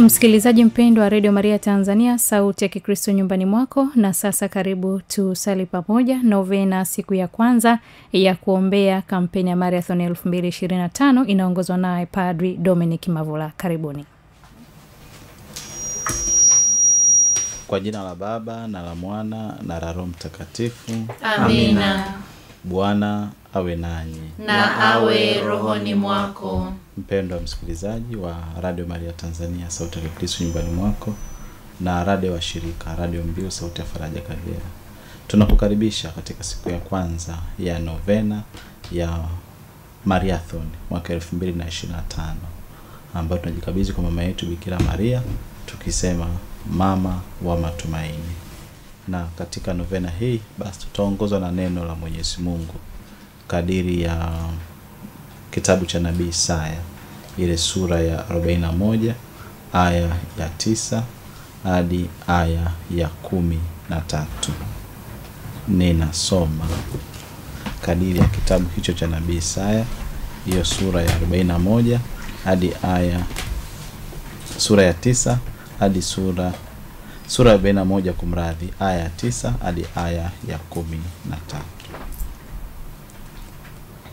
Msikilizaji mpendwa wa Radio Maria Tanzania, sauti ya Kikristo nyumbani mwako, na sasa karibu tusali pamoja novena siku ya kwanza ya kuombea kampeni ya Marathon 2025 inaongozwa naye Padri Dominic Mavula. Karibuni. Kwa jina la Baba na la Mwana na la Roho Mtakatifu. Amina. Bwana awe nanyi na awe rohoni mwako. Mpendwa msikilizaji wa Radio Maria Tanzania, sauti ya Kikristo nyumbani mwako, na radio wa shirika Radio Mbiu sauti ya Faraja Kagera, tunakukaribisha katika siku ya kwanza ya novena ya Marathon mwaka 2025, ambayo tunajikabidhi kwa mama yetu Bikira Maria tukisema mama wa matumaini. Na katika novena hii basi tutaongozwa na neno la Mwenyezi Mungu kadiri ya kitabu cha nabii Isaya, ile sura ya 41 aya ya 9 hadi aya ya 13. Ninasoma kadiri ya kitabu hicho cha nabii Isaya, hiyo sura ya 41 hadi sura ya 9 hadi sura ya 41 kumradhi, aya ya 9 hadi aya ya 13.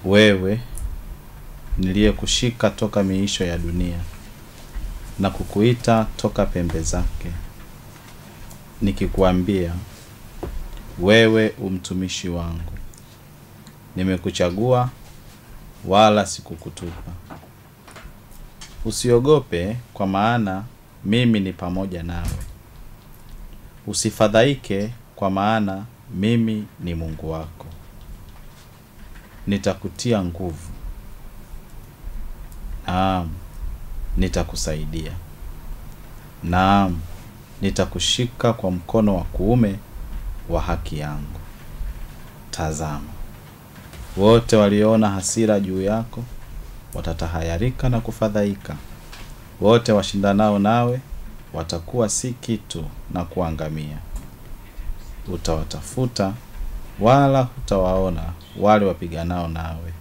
Wewe niliyekushika toka miisho ya dunia na kukuita toka pembe zake, nikikuambia wewe umtumishi wangu, nimekuchagua wala sikukutupa. Usiogope, kwa maana mimi ni pamoja nawe. Usifadhaike, kwa maana mimi ni Mungu wako. Nitakutia nguvu, naam, nitakusaidia, naam, nitakushika kwa mkono wa kuume wa haki yangu. Tazama, wote waliona hasira juu yako watatahayarika na kufadhaika. Wote washindanao nawe watakuwa si kitu na kuangamia. Utawatafuta wala hutawaona wale wapiganao nawe.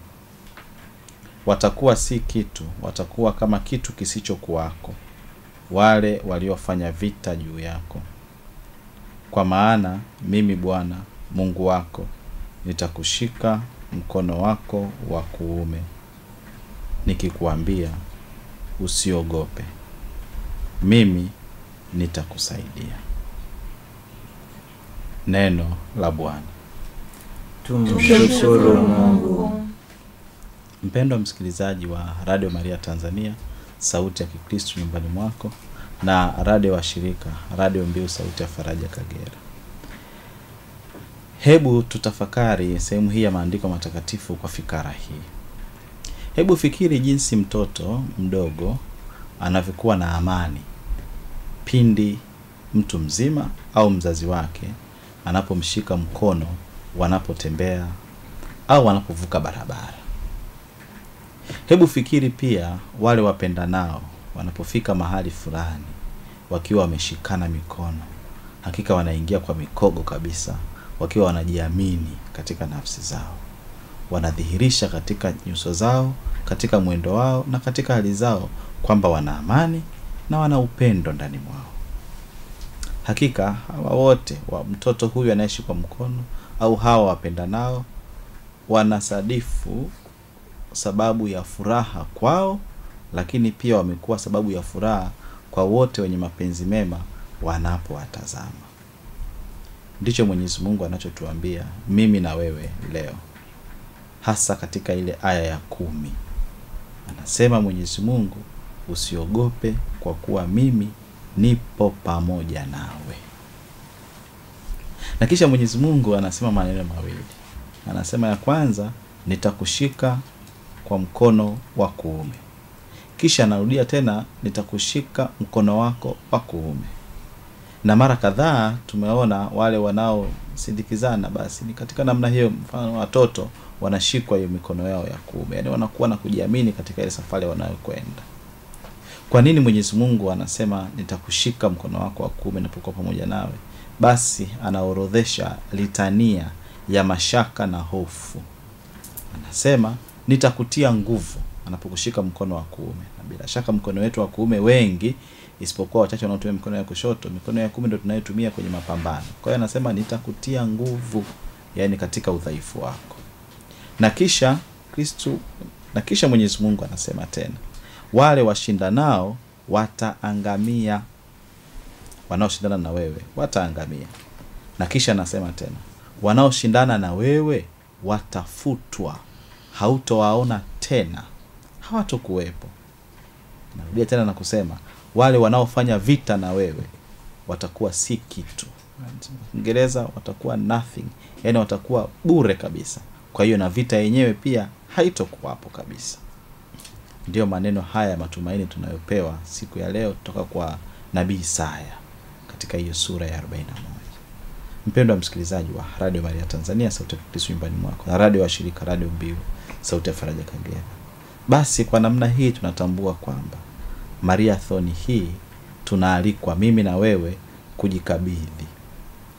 Watakuwa si kitu, watakuwa kama kitu kisichokuwako wale waliofanya vita juu yako. Kwa maana mimi Bwana Mungu wako nitakushika mkono wako wa kuume, nikikuambia usiogope, mimi nitakusaidia. Neno la Bwana. Tumshukuru Mungu. Mpendwa msikilizaji wa Radio Maria Tanzania, sauti ya Kikristo nyumbani mwako, na radio wa shirika Radio Mbiu sauti ya Faraja Kagera, hebu tutafakari sehemu hii ya maandiko matakatifu kwa fikara hii. Hebu fikiri jinsi mtoto mdogo anavyokuwa na amani pindi mtu mzima au mzazi wake anapomshika mkono wanapotembea au wanapovuka barabara. Hebu fikiri pia wale wapendanao wanapofika mahali fulani wakiwa wameshikana mikono. Hakika wanaingia kwa mikogo kabisa, wakiwa wanajiamini katika nafsi zao. Wanadhihirisha katika nyuso zao, katika mwendo wao na katika hali zao kwamba wana amani na wana upendo ndani mwao. Hakika hawa wote, wa mtoto huyu anayeshikwa mkono au hawa wapendanao, wanasadifu sababu ya furaha kwao, lakini pia wamekuwa sababu ya furaha kwa wote wenye mapenzi mema wanapowatazama. Ndicho Mwenyezi Mungu anachotuambia mimi na wewe leo, hasa katika ile aya ya 10. Anasema Mwenyezi Mungu, usiogope kwa kuwa mimi nipo pamoja nawe. Na kisha Mwenyezi Mungu anasema maneno mawili. Anasema ya kwanza, nitakushika kwa mkono wa kuume. Kisha anarudia tena, nitakushika mkono wako wa kuume. Na mara kadhaa tumeona wale wanaosindikizana, basi ni katika namna hiyo. Mfano watoto wanashikwa hiyo mikono yao ya kuume, yani wanakuwa na kujiamini katika ile safari wanayokwenda. Kwa nini Mwenyezi Mungu anasema nitakushika mkono wako wa kuume napokuwa pamoja nawe? Basi anaorodhesha litania ya mashaka na hofu. Anasema nitakutia nguvu anapokushika mkono wa kuume. Na bila shaka mkono wetu wa kuume wengi isipokuwa wachache wanaotumia mikono ya kushoto, mikono ya kuume ndio tunayotumia kwenye mapambano. Kwa hiyo anasema nitakutia nguvu, yani katika udhaifu wako. Na kisha Mwenyezi Mungu anasema tena, wale washindanao wataangamia. Wanaoshindana na wewe wataangamia. Na kisha anasema tena, wanaoshindana na wewe watafutwa, hautowaona tena, hawatokuwepo. Narudia tena na kusema, wale wanaofanya vita na wewe watakuwa si kitu. Kiingereza watakuwa nothing, yani watakuwa bure kabisa. Kwa hiyo na vita yenyewe pia haitokuwapo kabisa. Ndio maneno haya ya matumaini tunayopewa siku ya leo kutoka kwa Nabii Isaya katika hiyo sura ya 41. Mpendwa msikilizaji wa Radio Maria Tanzania, sauti ya Kristo nyumbani mwako, na radio wa shirika Radio Mbiu, sauti ya faraja Kagera. Basi kwa namna hii tunatambua kwamba Mariathoni hii tunaalikwa mimi na wewe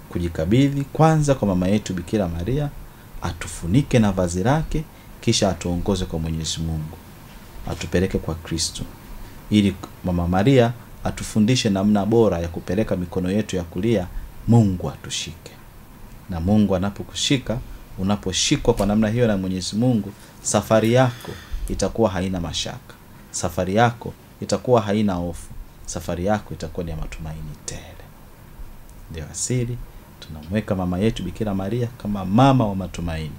kujikabidhi kwanza kwa mama yetu Bikira Maria, atufunike na vazi lake, kisha atuongoze kwa Mwenyezi Mungu, atupeleke kwa Kristo, ili mama Maria atufundishe namna bora ya kupeleka mikono yetu ya kulia Mungu atushike. Na Mungu anapokushika, unaposhikwa kwa namna hiyo na Mwenyezi Mungu, safari yako itakuwa haina mashaka, safari yako itakuwa haina hofu, safari yako itakuwa ni ya matumaini tele. Ndio asili tunamweka mama yetu Bikira Maria kama mama wa matumaini,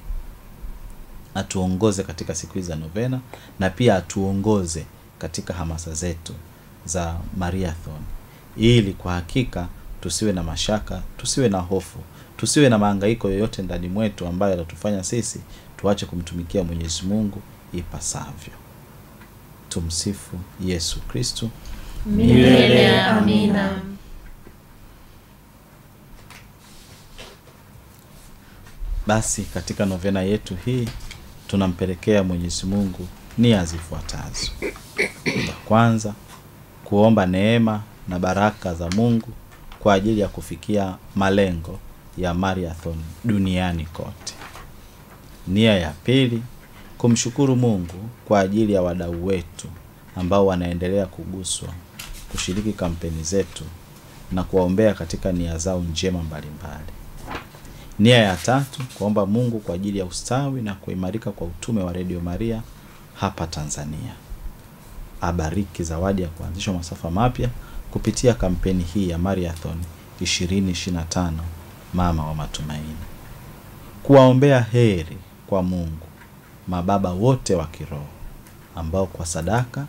atuongoze katika siku hizi za novena, na pia atuongoze katika hamasa zetu za Mariathon, ili kwa hakika tusiwe na mashaka, tusiwe na hofu, tusiwe na mahangaiko yoyote ndani mwetu ambayo yatatufanya sisi tuache kumtumikia Mwenyezi Mungu ipasavyo. Tumsifu Yesu Kristo. Milele amina. Basi katika novena yetu hii tunampelekea Mwenyezi Mungu nia zifuatazo. Ya kwanza, kuomba neema na baraka za Mungu kwa ajili ya kufikia malengo ya Mariathon duniani kote. Nia ya pili, kumshukuru Mungu kwa ajili ya wadau wetu ambao wanaendelea kuguswa kushiriki kampeni zetu na kuwaombea katika nia zao njema mbalimbali. Nia ya tatu, kuomba Mungu kwa ajili ya ustawi na kuimarika kwa utume wa Radio Maria hapa Tanzania. Abariki zawadi ya kuanzisha masafa mapya kupitia kampeni hii ya Mariathon 2025 Mama wa Matumaini. Kuwaombea heri kwa Mungu mababa wote wa kiroho ambao kwa sadaka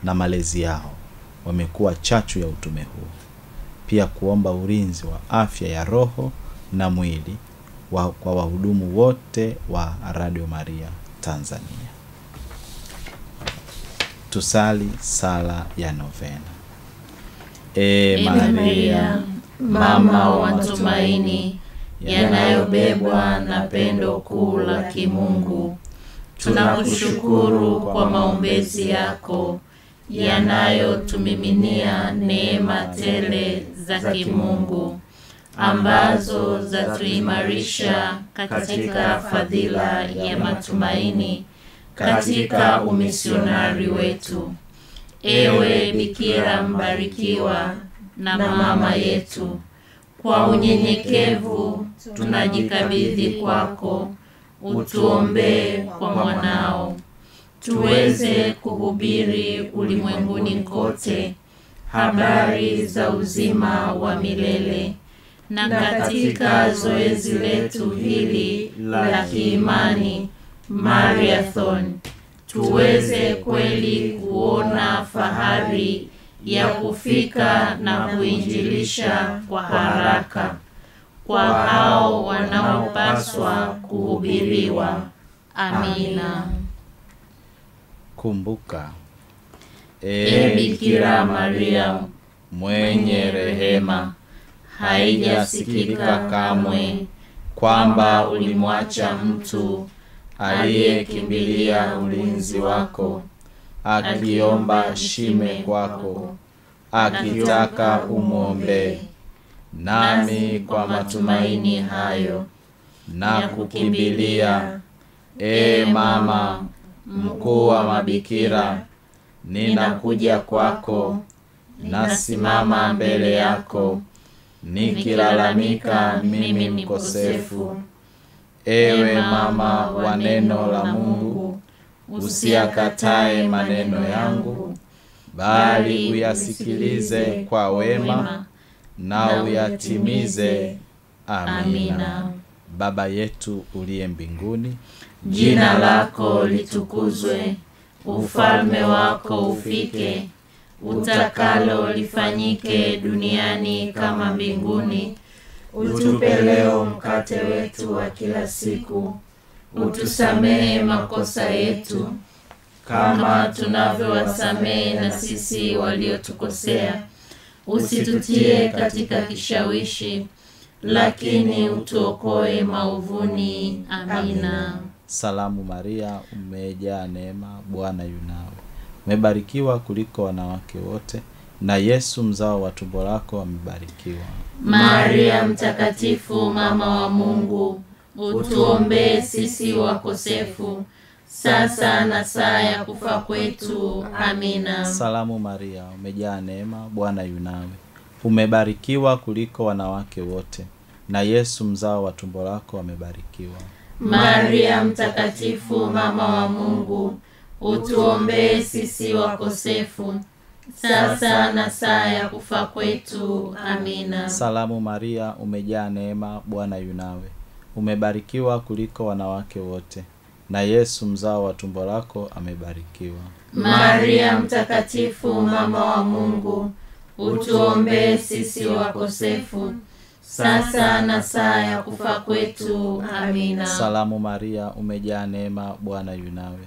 na malezi yao wamekuwa chachu ya utume huu. Pia kuomba ulinzi wa afya ya roho na mwili kwa wahudumu wote wa Radio Maria Tanzania. Tusali sala ya novena. Maria, mama wa matumaini yanayobebwa na pendo kuu la kimungu, tunakushukuru kwa maombezi yako yanayotumiminia neema tele za kimungu, ambazo zatuimarisha katika fadhila ya matumaini katika umisionari wetu. Ewe Bikira mbarikiwa na mama yetu, kwa unyenyekevu tunajikabidhi kwako, utuombee kwa mwanao, tuweze kuhubiri ulimwenguni kote habari za uzima wa milele, na katika zoezi letu hili la kiimani Mariathon tuweze kweli kuona fahari ya kufika na kuinjilisha kwa haraka kwa hao wanaopaswa kuhubiriwa. Amina. Kumbuka, Bikira Maria mwenye rehema, haijasikika kamwe kwamba ulimwacha mtu aliyekimbilia ulinzi wako, akiomba shime kwako, akitaka umuombe. Nami kwa matumaini hayo na kukimbilia, mama mkuu wa mabikira, ninakuja kwako nasimama mbele yako nikilalamika mimi mkosefu. Ewe mama wa neno la Mungu, usiyakatae maneno yangu, bali uyasikilize kwa wema na uyatimize. Amina. Baba yetu uliye mbinguni, jina lako litukuzwe, ufalme wako ufike, utakalo lifanyike duniani kama mbinguni. Utupe leo mkate wetu wa kila siku. Utusamehe makosa yetu kama tunavyowasamehe na sisi waliotukosea. Usitutie katika kishawishi, lakini utuokoe maovuni. Amina. Salamu Maria, umejaa neema, Bwana yu nawe. Umebarikiwa kuliko wanawake wote, na Yesu mzao wa tumbo lako amebarikiwa. Maria mtakatifu, mama wa Mungu, utuombee sisi wakosefu, sasa na saa ya kufa kwetu. Amina. Salamu Maria, umejaa neema, Bwana yu nawe. Umebarikiwa kuliko wanawake wote, na Yesu mzao wa tumbo lako amebarikiwa. Maria mtakatifu, mama wa Mungu, utuombee sisi wakosefu, sasa na saa ya kufa kwetu. Amina. Salamu Maria, umejaa neema, Bwana yu nawe. Umebarikiwa kuliko wanawake wote, na Yesu mzao wa tumbo lako amebarikiwa. Maria mtakatifu, mama wa Mungu, utuombee sisi wakosefu, sasa na saa ya kufa kwetu. Amina. Salamu Maria, umejaa neema, Bwana yu nawe.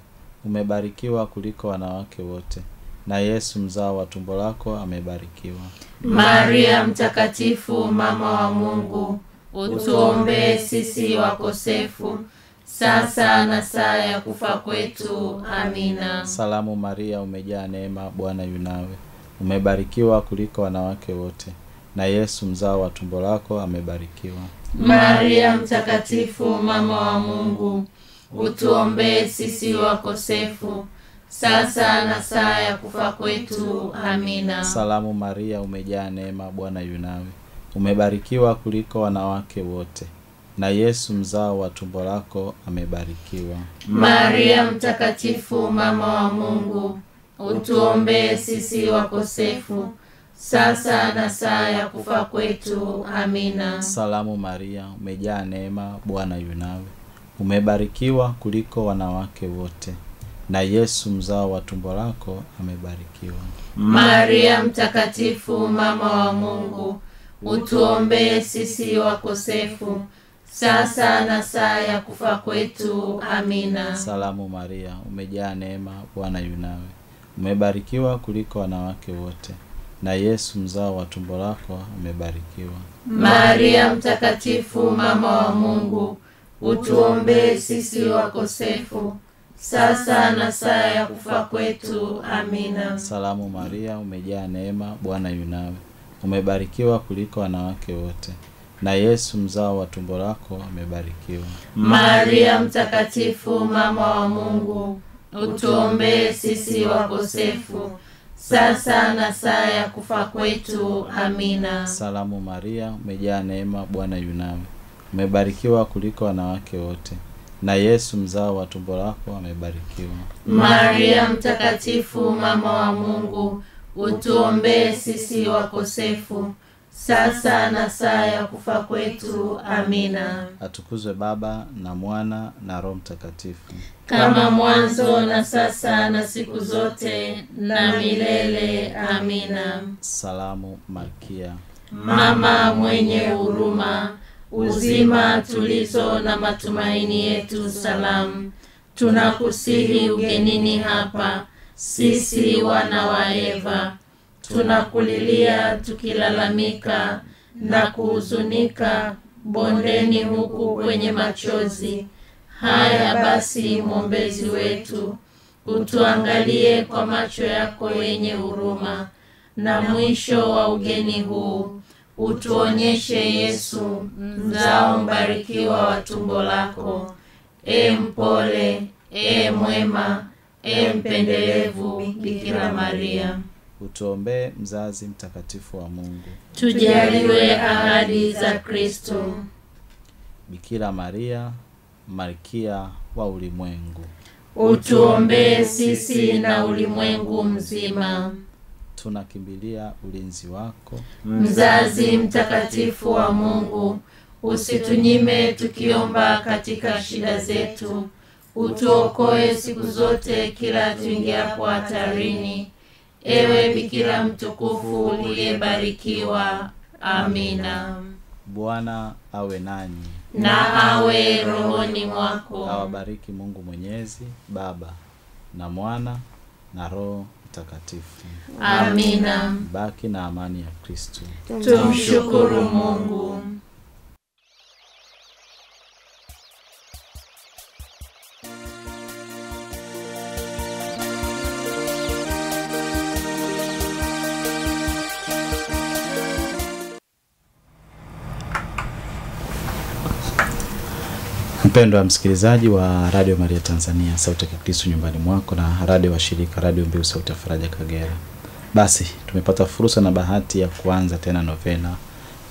Umebarikiwa kuliko wanawake wote, na Yesu mzao wa tumbo lako amebarikiwa. Maria mtakatifu, mama wa Mungu, utuombee sisi wakosefu, sasa na saa ya kufa kwetu. Amina. Salamu Maria, umejaa neema, Bwana yu nawe. Umebarikiwa kuliko wanawake wote, na Yesu mzao wa tumbo lako amebarikiwa. Maria mtakatifu, mama wa Mungu, utuombee sisi wakosefu, sasa na saa ya kufa kwetu. Amina. Salamu Maria, umejaa neema, Bwana yu nawe. Umebarikiwa kuliko wanawake wote, na Yesu mzao wa tumbo lako amebarikiwa. Maria mtakatifu, mama wa Mungu, utuombee sisi wakosefu, sasa na saa ya kufa kwetu. Amina. Salamu Maria, umejaa neema, Bwana yu nawe. Umebarikiwa kuliko wanawake wote, na Yesu mzao wa tumbo lako amebarikiwa. Maria mtakatifu, mama wa Mungu, utuombee sisi wakosefu, sasa na saa ya kufa kwetu. Amina. Salamu Maria, umejaa neema, Bwana yu nawe. Umebarikiwa kuliko wanawake wote, na Yesu mzao wa tumbo lako amebarikiwa. Maria mtakatifu, mama wa Mungu, utuombee sisi wakosefu, sasa na saa ya kufa kwetu. Amina. Salamu Maria, umejaa neema, Bwana yu nawe. Umebarikiwa kuliko wanawake wote, na Yesu mzao wa tumbo lako amebarikiwa. Maria mtakatifu, mama wa Mungu, utuombee sisi wakosefu, sasa na saa ya kufa kwetu. Amina. Salamu Maria, umejaa neema, Bwana yu nawe. Umebarikiwa kuliko wanawake wote, na Yesu mzao wa tumbo lako amebarikiwa. Maria mtakatifu, mama wa Mungu, utuombee sisi wakosefu, sasa na saa ya kufa kwetu. Amina. Atukuzwe Baba na Mwana na Roho Mtakatifu, kama mwanzo na sasa na siku zote na milele. Amina. Salamu Malkia, mama mwenye huruma, uzima, tulizo na matumaini yetu, salamu. Tunakusihi ugenini hapa, sisi wana wa Eva, tunakulilia tukilalamika na kuhuzunika bondeni huku kwenye machozi. Haya basi, mwombezi wetu, utuangalie kwa macho yako yenye huruma, na mwisho wa ugeni huu utuonyeshe Yesu, mzao mbarikiwa wa tumbo lako. Mpole, mwema, mpendelevu Bikira Maria. utuombee mzazi mtakatifu wa Mungu. Tujaliwe ahadi za Kristo. Bikira Maria, Malkia wa ulimwengu, utuombee sisi na ulimwengu mzima. Tunakimbilia ulinzi wako, mzazi mtakatifu wa Mungu. Usitunyime tukiomba katika shida zetu. Utuokoe siku zote kila tuingiapo hatarini. Ewe Bikira mtukufu uliyebarikiwa. Amina. Bwana awe nanyi, na awe rohoni mwako. Awabariki Mungu Mwenyezi, Baba na Mwana na Roho Mtakatifu. Amina. Baki na amani ya Kristo. Tumshukuru Mungu. Mpendwa msikilizaji wa Radio Maria Tanzania, sauti ya Kristo nyumbani mwako, na radio wa shirika Radio Mbiu Sauti ya Faraja Kagera. Basi tumepata fursa na bahati ya kuanza tena novena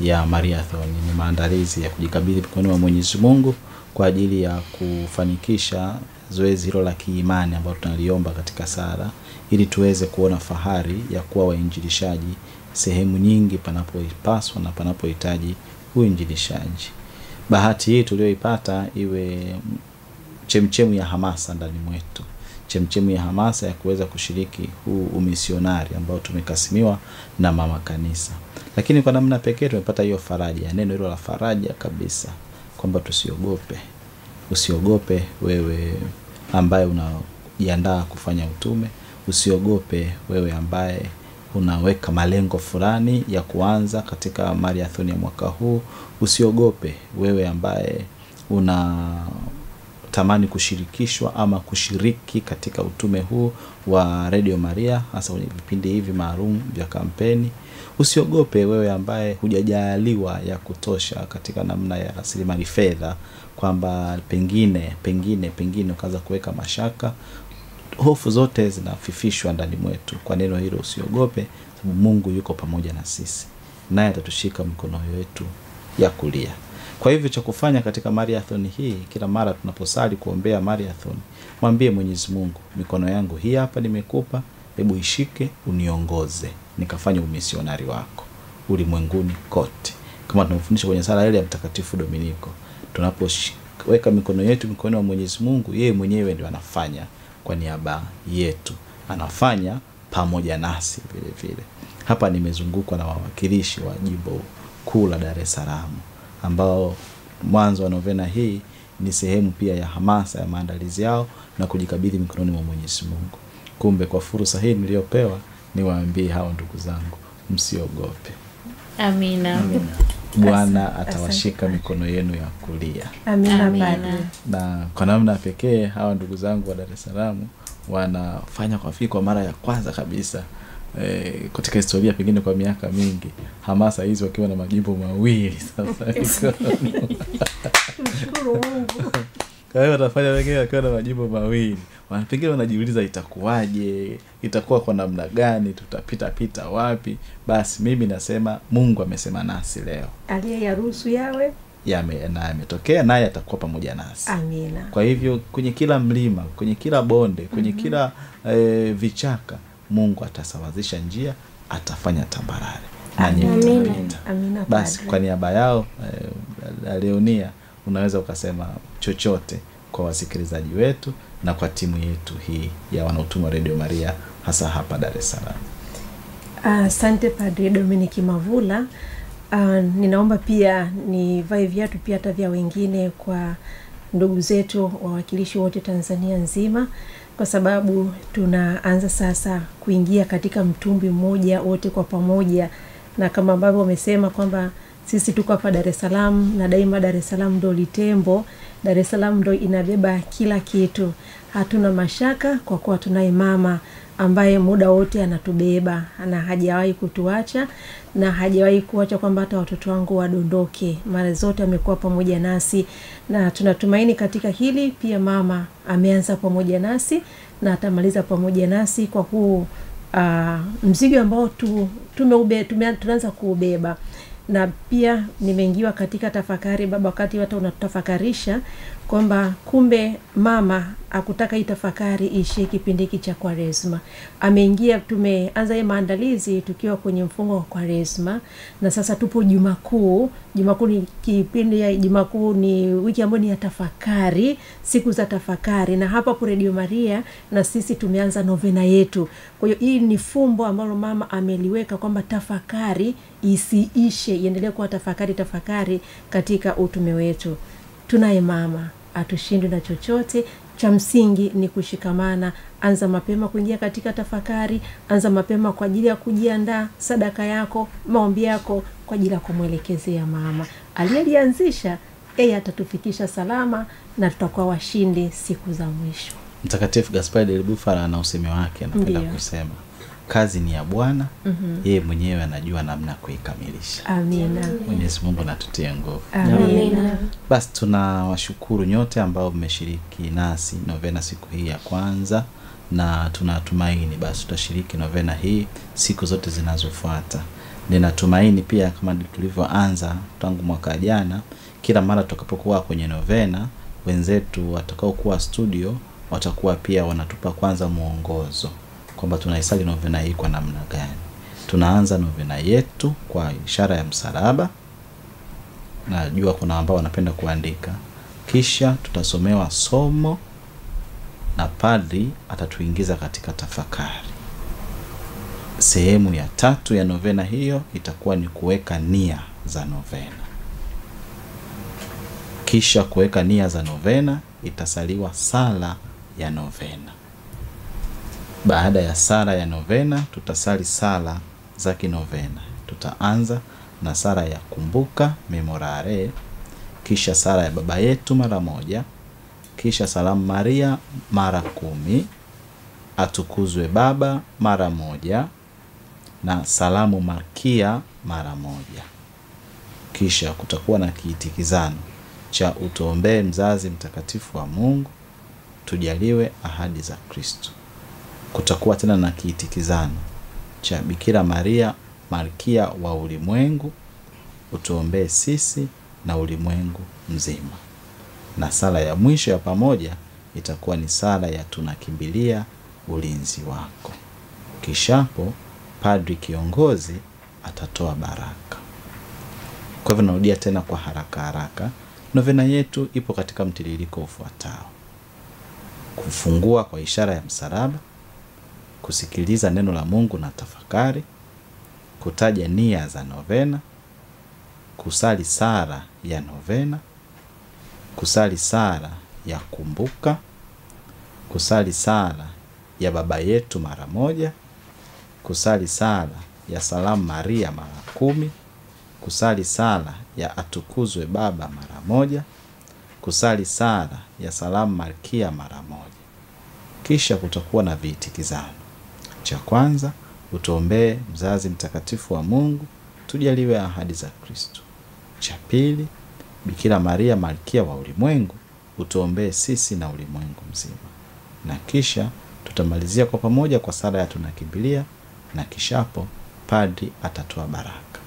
ya Mariathon. Ni maandalizi ya kujikabidhi mikononi mwa Mwenyezi Mungu kwa ajili ya kufanikisha zoezi hilo la kiimani ambalo tunaliomba katika sala, ili tuweze kuona fahari ya kuwa wainjilishaji sehemu nyingi panapopaswa na panapohitaji uinjilishaji. Bahati hii tulioipata iwe chemchemu ya hamasa ndani mwetu, chemchemu ya hamasa ya kuweza kushiriki huu umisionari ambao tumekasimiwa na Mama Kanisa. Lakini kwa namna pekee tumepata hiyo faraja, neno hilo la faraja kabisa, kwamba tusiogope. Usiogope wewe ambaye unajiandaa kufanya utume, usiogope wewe ambaye unaweka malengo fulani ya kuanza katika Mariathon ya mwaka huu, usiogope wewe ambaye unatamani kushirikishwa ama kushiriki katika utume huu wa Radio Maria, hasa kwenye vipindi hivi maalum vya kampeni. Usiogope wewe ambaye hujajaliwa ya kutosha katika namna ya rasilimali fedha, kwamba pengine ukaanza kuweka mashaka. Hofu zote zinafifishwa ndani mwetu kwa neno hilo, usiogope, sababu Mungu yuko pamoja na sisi, naye atatushika mkono wetu ya kulia. Kwa hivyo cha kufanya katika Mariathon hii, kila mara tunaposali kuombea Mariathon, mwambie Mwenyezi Mungu, mikono yangu hii hapa nimekupa, hebu ishike, uniongoze nikafanye umisionari wako ulimwenguni kote. Kama tunafundisha kwenye sala ile ya Mtakatifu Dominiko, tunapoweka mikono yetu mikononi mwa Mwenyezi Mungu, yeye mwenyewe ndiye anafanya kwa niaba yetu, anafanya pamoja nasi vile vile. Hapa nimezungukwa na wawakilishi wa jimbo kuu la Dar es Salaam, ambao mwanzo wa novena hii ni sehemu pia ya hamasa ya maandalizi yao na kujikabidhi mikononi mwa Mwenyezi Mungu. Kumbe kwa fursa hii niliyopewa, niwaambie hao ndugu zangu, msiogope. Amina. Bwana atawashika mikono yenu ya kulia. Amina. Na kwa namna pekee hawa ndugu zangu wa Dar es Salaam wanafanya kwa mara ya kwanza kabisa katika historia, pengine kwa miaka mingi, hamasa hizi wakiwa na majimbo mawili sasa. Mshukuru Mungu. Kwa hiyo watafanya wengine wakiwa na majimbo mawili. Pengine wanajiuliza itakuwaje, itakuwa kwa namna gani, tutapita wapi? Basi mimi nasema Mungu amesema nasi leo. Aliyeyaruhusu yawe yametokea, naye atakuwa pamoja nasi. Amina. Kwa hivyo kwenye kila mlima, kwenye kila bonde, kwenye kila vichaka, Mungu atasawazisha njia, atafanya tambarare. Amina. Basi kwa niaba yao Leonia, unaweza ukasema chochote kwa wasikilizaji wetu na kwa timu yetu hii ya wanaotumwa Radio Maria, hasa hapa Dar es Salaam. Asante Padre Dominic Mavula. Ninaomba pia nivae viatu pia hata vya wengine kwa ndugu zetu wawakilishi wote Tanzania nzima, kwa sababu tunaanza sasa kuingia katika mtumbi mmoja wote kwa pamoja, na kama ambavyo wamesema kwamba sisi tuko hapa Dar es Salaam, na daima Dar es Salaam ndo litembo, Dar es Salaam ndo inabeba kila kitu. Hatuna mashaka kwa kuwa tunaye mama ambaye muda wote anatubeba, na hajawahi kutuacha na hajawahi kuacha kwamba hata watoto wangu wadondoke. Mara zote amekuwa pamoja nasi, na tunatumaini katika hili pia mama ameanza pamoja nasi na atamaliza pamoja nasi kwa huu mzigo ambao tunaanza kuubeba. Na pia nimeingiwa katika tafakari baba, wakati hata unatafakarisha kwamba kumbe mama akutaka hii tafakari ishie kipindi hiki cha Kwaresma. Ameingia, tumeanza hii maandalizi tukiwa kwenye mfungo wa Kwaresma, na sasa tupo Juma Kuu. Juma Kuu ni kipindi ya Juma Kuu, ni wiki ambayo ni ya tafakari, siku za tafakari, na hapa kwa Radio Maria na sisi tumeanza novena yetu. Kwa hiyo hii ni fumbo ambalo mama ameliweka kwamba tafakari isiishe, iendelee kuwa tafakari katika utume wetu. Tunaye mama, atushindwe na chochote. Cha msingi ni kushikamana. Anza mapema kuingia katika tafakari, anza mapema kwa ajili ya kujiandaa sadaka yako, maombi yako kwa ajili ya kumwelekezea mama. Aliyelianzisha, yeye atatufikisha salama na tutakuwa washindi siku za mwisho. Mtakatifu Gaspari del Bufala na usemi wake anapenda kusema, kazi ni ya Bwana, yeye mwenyewe anajua namna kuikamilisha. Amina. Mwenyezi Mungu natutie nguvu. Amina. Basi tunawashukuru nyote ambao mmeshiriki nasi novena siku hii ya kwanza, na tunatumaini basi tutashiriki novena hii siku zote zinazofuata. Ninatumaini pia kama tulivyoanza tangu mwaka jana, kila mara tutakapokuwa kwenye novena, wenzetu watakao kuwa studio watakuwa pia wanatupa kwanza mwongozo kwamba tunaisali novena hii kwa namna gani. Tunaanza novena yetu kwa ishara ya msalaba. Najua kuna ambao wanapenda kuandika. Kisha tutasomewa somo na padri atatuingiza katika tafakari. Sehemu ya 3 ya novena hiyo itakuwa ni kuweka nia za novena. Kisha kuweka nia za novena itasaliwa sala ya novena. Baada ya sala ya novena tutasali sala za kinovena. Tutaanza na sala ya kumbuka memorare, kisha sala ya Baba Yetu mara 1, kisha salamu Maria mara 10, atukuzwe Baba mara 1, na salamu Malkia mara 1. Kisha kutakuwa na kiitikizano cha utuombee mzazi mtakatifu wa Mungu, tujaliwe ahadi za Kristo. Kutakuwa tena na kiitikizano cha Bikira Maria Malkia wa ulimwengu, utuombee sisi na ulimwengu mzima. Na sala ya mwisho ya pamoja itakuwa ni sala ya tunakimbilia ulinzi wako. Kishapo padri kiongozi atatoa baraka. Kwa hivyo narudia tena kwa haraka. Novena yetu ipo katika mtiririko ufuatao: kufungua kwa ishara ya msalaba, kusikiliza neno la Mungu na tafakari, kutaja nia za novena, kusali sala ya novena, kusali sala ya kumbuka, kusali sala ya Baba Yetu mara 1, kusali sala ya salamu Maria mara 10, kusali sala ya atukuzwe Baba mara 1, kusali sala ya salamu Malkia mara 1. Kisha kutakuwa na viitikizano. Cha kwanza, utuombee mzazi mtakatifu wa Mungu, tujaliwe ahadi za Kristo. Cha pili, Bikira Maria Malkia wa ulimwengu, utuombee sisi na ulimwengu mzima. Na kisha tutamalizia kwa pamoja kwa sala ya tunakimbilia, na kishapo padri atatoa baraka.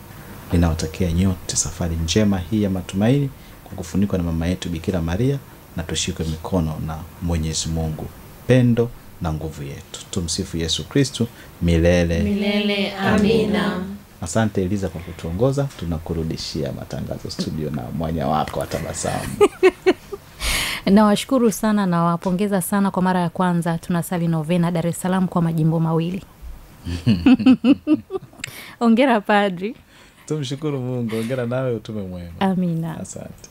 Ninawatakia nyote safari njema hii ya matumaini kwa kufunikwa na mama yetu Bikira Maria, na tushikwe mikono na Mwenyezi Mungu, pendo na nguvu yetu. Tumsifu Yesu Kristo milele. Amina. Asante Eliza kwa kutuongoza. Tunakurudishia matangazo studio na mwanya wako wa tabasamu. Nawashukuru sana na wapongeza sana kwa mara ya kwanza tunasali novena Dar es Salaam kwa majimbo mawili. Hongera padri. Tumshukuru Mungu. Hongera nawe, utume mwema. Amina. Asante.